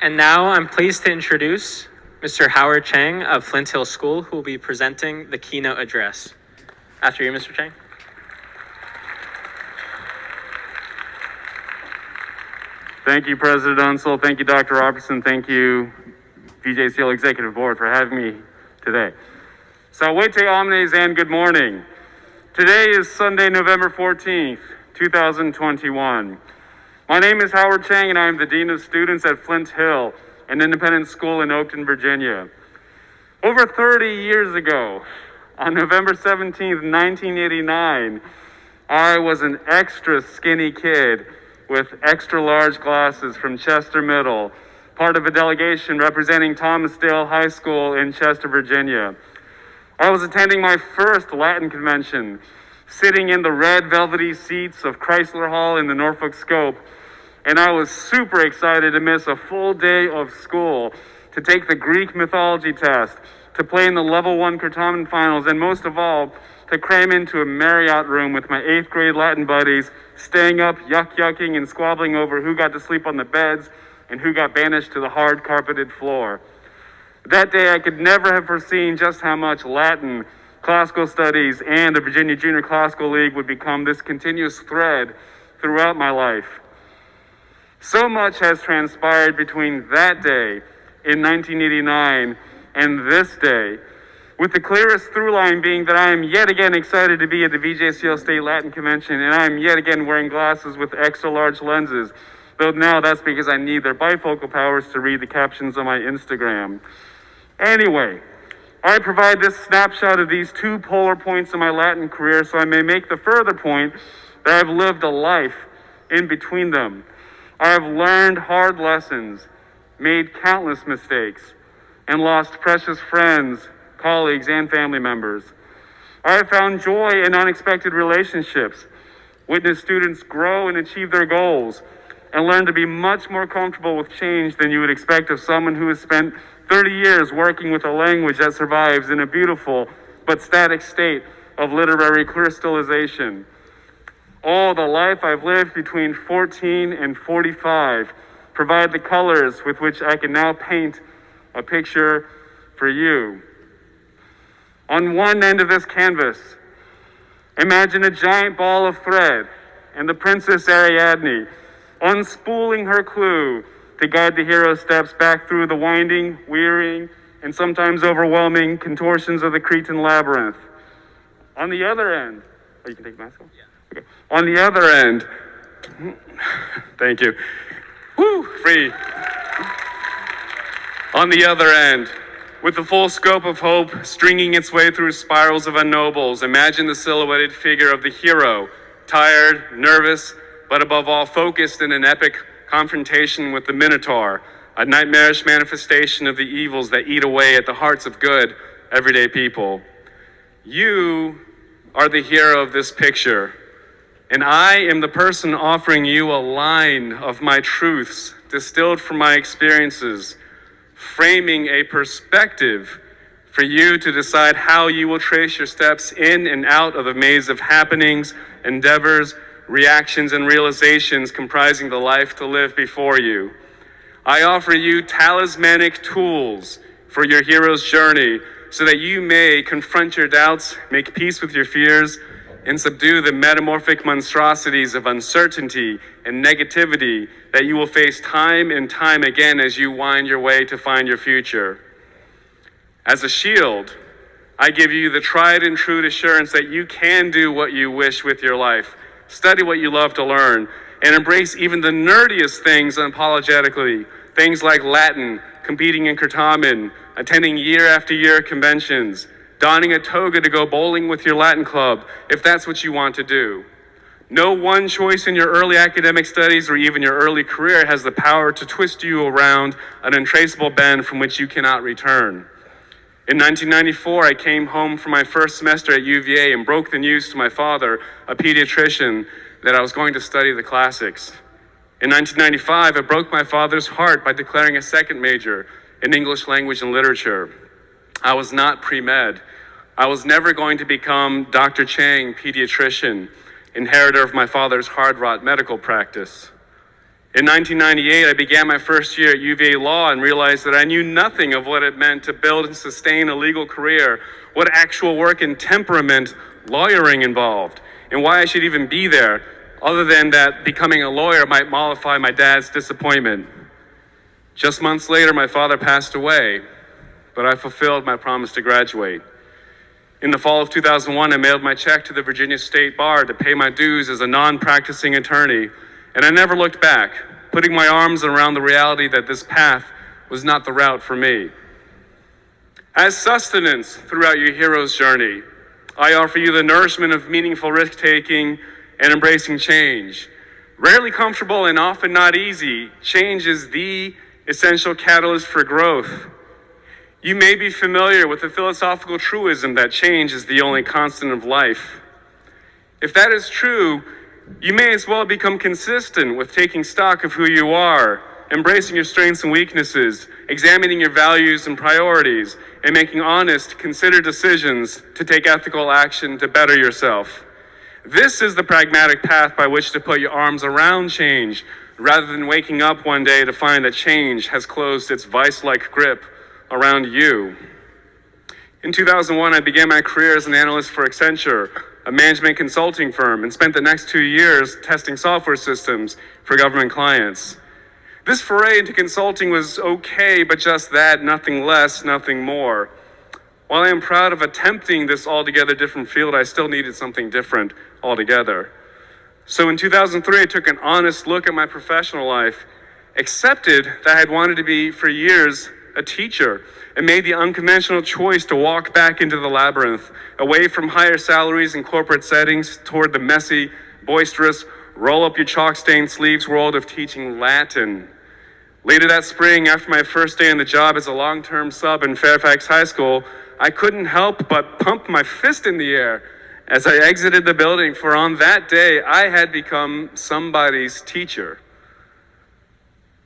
And now I'm pleased to introduce Mr. Howard Chang of Flint Hill School, who will be presenting the keynote address. After you, Mr. Chang. Thank you, President Unseld. Thank you, Dr. Robertson. Thank you, VJCL Executive Board, for having me today. Salvete omnes and good morning. Today is Sunday, November 14th, 2021. My name is Howard Chang, and I am the Dean of Students at Flint Hill, an independent school in Oakton, Virginia. Over 30 years ago, on November 17th, 1989, I was an extra skinny kid with extra large glasses from Chester Middle, part of a delegation representing Thomas Dale High School in Chester, Virginia. I was attending my first Latin convention, sitting in the red velvety seats of Chrysler Hall in the Norfolk Scope, and I was super excited to miss a full day of school, to take the Greek mythology test, to play in the level 1 Curtamen finals, and most of all, to cram into a Marriott room with my 8th grade Latin buddies, staying up, yucking and squabbling over who got to sleep on the beds and who got banished to the hard carpeted floor. That day I could never have foreseen just how much Latin, classical studies, and the Virginia Junior Classical League would become this continuous thread throughout my life. So much has transpired between that day in 1989 and this day, with the clearest through line being that I am yet again excited to be at the VJCL State Latin Convention, and I am yet again wearing glasses with extra large lenses, though now that's because I need their bifocal powers to read the captions on my Instagram. Anyway, I provide this snapshot of these two polar points in my Latin career so I may make the further point that I've lived a life in between them. I have learned hard lessons, made countless mistakes, and lost precious friends, colleagues, and family members. I have found joy in unexpected relationships, witnessed students grow and achieve their goals, and learned to be much more comfortable with change than you would expect of someone who has spent 30 years working with a language that survives in a beautiful but static state of literary crystallization. All the life I've lived between 14 and 45 provide the colors with which I can now paint a picture for you. On one end of this canvas, imagine a giant ball of thread and the Princess Ariadne unspooling her clue to guide the hero's steps back through the winding, wearying, and sometimes overwhelming contortions of the Cretan labyrinth. On the other end, you can take the mask off? Yeah. Okay. On the other end, thank you. Woo, free. On the other end, with the full scope of hope stringing its way through spirals of unnobles, imagine the silhouetted figure of the hero, tired, nervous, but above all focused in an epic confrontation with the Minotaur, a nightmarish manifestation of the evils that eat away at the hearts of good, everyday people. You are the hero of this picture, and I am the person offering you a line of my truths distilled from my experiences, framing a perspective for you to decide how you will trace your steps in and out of the maze of happenings, endeavors, reactions, and realizations comprising the life to live before you. I offer you talismanic tools for your hero's journey so that you may confront your doubts, make peace with your fears, and subdue the metamorphic monstrosities of uncertainty and negativity that you will face time and time again as you wind your way to find your future. As a shield, I give you the tried and true assurance that you can do what you wish with your life, study what you love to learn, and embrace even the nerdiest things unapologetically, things like Latin, competing in Curtamen, attending year after year conventions, donning a toga to go bowling with your Latin club, if that's what you want to do. No one choice in your early academic studies or even your early career has the power to twist you around an untraceable bend from which you cannot return. In 1994, I came home from my first semester at UVA and broke the news to my father, a pediatrician, that I was going to study the classics. In 1995, I broke my father's heart by declaring a second major in English language and literature. I was not pre-med. I was never going to become Dr. Chang, pediatrician, inheritor of my father's hard-wrought medical practice. In 1998, I began my first year at UVA Law and realized that I knew nothing of what it meant to build and sustain a legal career, what actual work and temperament lawyering involved, and why I should even be there, other than that becoming a lawyer might mollify my dad's disappointment. Just months later, my father passed away, but I fulfilled my promise to graduate. In the fall of 2001, I mailed my check to the Virginia State Bar to pay my dues as a non-practicing attorney, and I never looked back, putting my arms around the reality that this path was not the route for me. As sustenance throughout your hero's journey, I offer you the nourishment of meaningful risk-taking and embracing change. Rarely comfortable and often not easy, change is the essential catalyst for growth. You may be familiar with the philosophical truism that change is the only constant of life. If that is true, you may as well become consistent with taking stock of who you are, embracing your strengths and weaknesses, examining your values and priorities, and making honest, considered decisions to take ethical action to better yourself. This is the pragmatic path by which to put your arms around change, rather than waking up one day to find that change has closed its vice-like grip around you. In 2001, I began my career as an analyst for Accenture, a management consulting firm, and spent the next 2 years testing software systems for government clients. This foray into consulting was okay, but just that, nothing less, nothing more. While I am proud of attempting this altogether different field, I still needed something different altogether. So in 2003, I took an honest look at my professional life, accepted that I had wanted to be for years a teacher, and made the unconventional choice to walk back into the labyrinth, away from higher salaries and corporate settings toward the messy, boisterous, roll-up-your-chalk-stained sleeves world of teaching Latin. Later that spring, after my first day on the job as a long-term sub in Fairfax High School, I couldn't help but pump my fist in the air as I exited the building, for on that day, I had become somebody's teacher.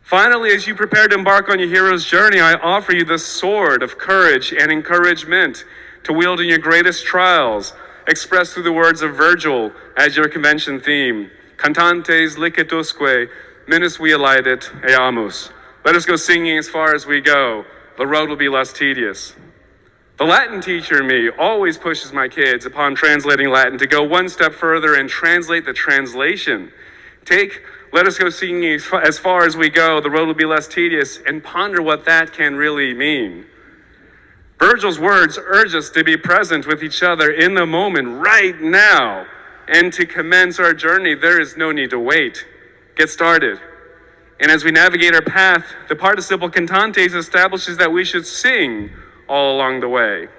Finally, as you prepare to embark on your hero's journey, I offer you the sword of courage and encouragement to wield in your greatest trials, expressed through the words of Vergil as your convention theme. Cantantes, licet usque, laedit, eamus. Let us go singing as far as we go. The road will be less tedious. The Latin teacher in me always pushes my kids upon translating Latin to go one step further and translate the translation. Let us go singing as far as we go, the road will be less tedious, and ponder what that can really mean. Vergil's words urge us to be present with each other in the moment, right now, and to commence our journey. There is no need to wait. Get started. And as we navigate our path, the participle Cantantes establishes that we should sing all along the way.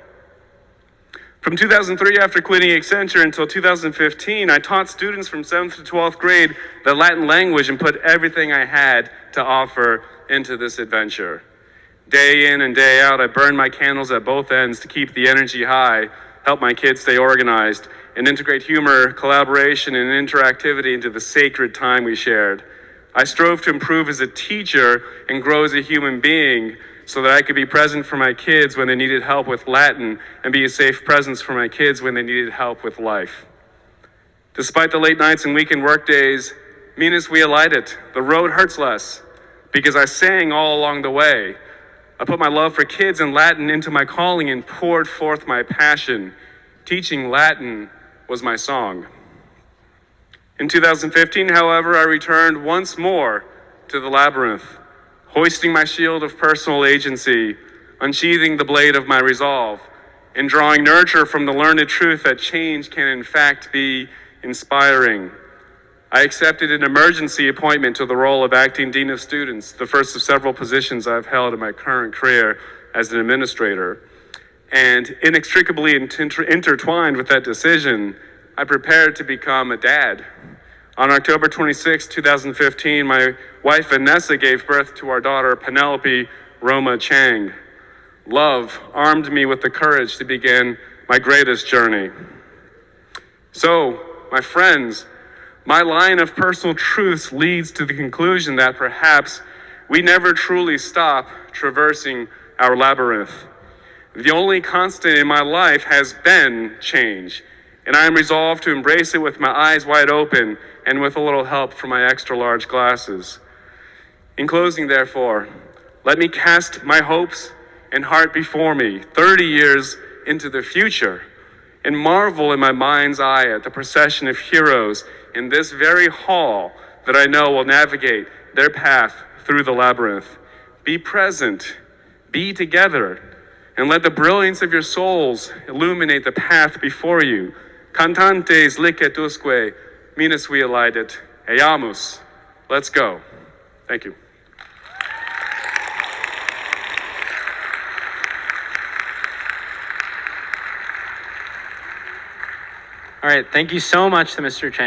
From 2003, after quitting Accenture, until 2015, I taught students from 7th to 12th grade the Latin language and put everything I had to offer into this adventure. Day in and day out, I burned my candles at both ends to keep the energy high, help my kids stay organized, and integrate humor, collaboration, and interactivity into the sacred time we shared. I strove to improve as a teacher and grow as a human being, so that I could be present for my kids when they needed help with Latin and be a safe presence for my kids when they needed help with life. Despite the late nights and weekend work days, laedit, the road hurts less, because I sang all along the way. I put my love for kids and Latin into my calling and poured forth my passion. Teaching Latin was my song. In 2015, however, I returned once more to the labyrinth, hoisting my shield of personal agency, unsheathing the blade of my resolve, and drawing nurture from the learned truth that change can in fact be inspiring. I accepted an emergency appointment to the role of acting dean of students, the first of several positions I've held in my current career as an administrator. And inextricably intertwined with that decision, I prepared to become a dad. On October 26, 2015, my wife Vanessa gave birth to our daughter Penelope Roma Chang. Love armed me with the courage to begin my greatest journey. So, my friends, my line of personal truths leads to the conclusion that perhaps we never truly stop traversing our labyrinth. The only constant in my life has been change, and I am resolved to embrace it with my eyes wide open and with a little help from my extra large glasses. In closing, therefore, let me cast my hopes and heart before me 30 years into the future and marvel in my mind's eye at the procession of heroes in this very hall that I know will navigate their path through the labyrinth. Be present, be together, and let the brilliance of your souls illuminate the path before you. Cantantes, licet, usque, laedit, eamus. Let's go. Thank you. All right, thank you so much to Mr. Chang.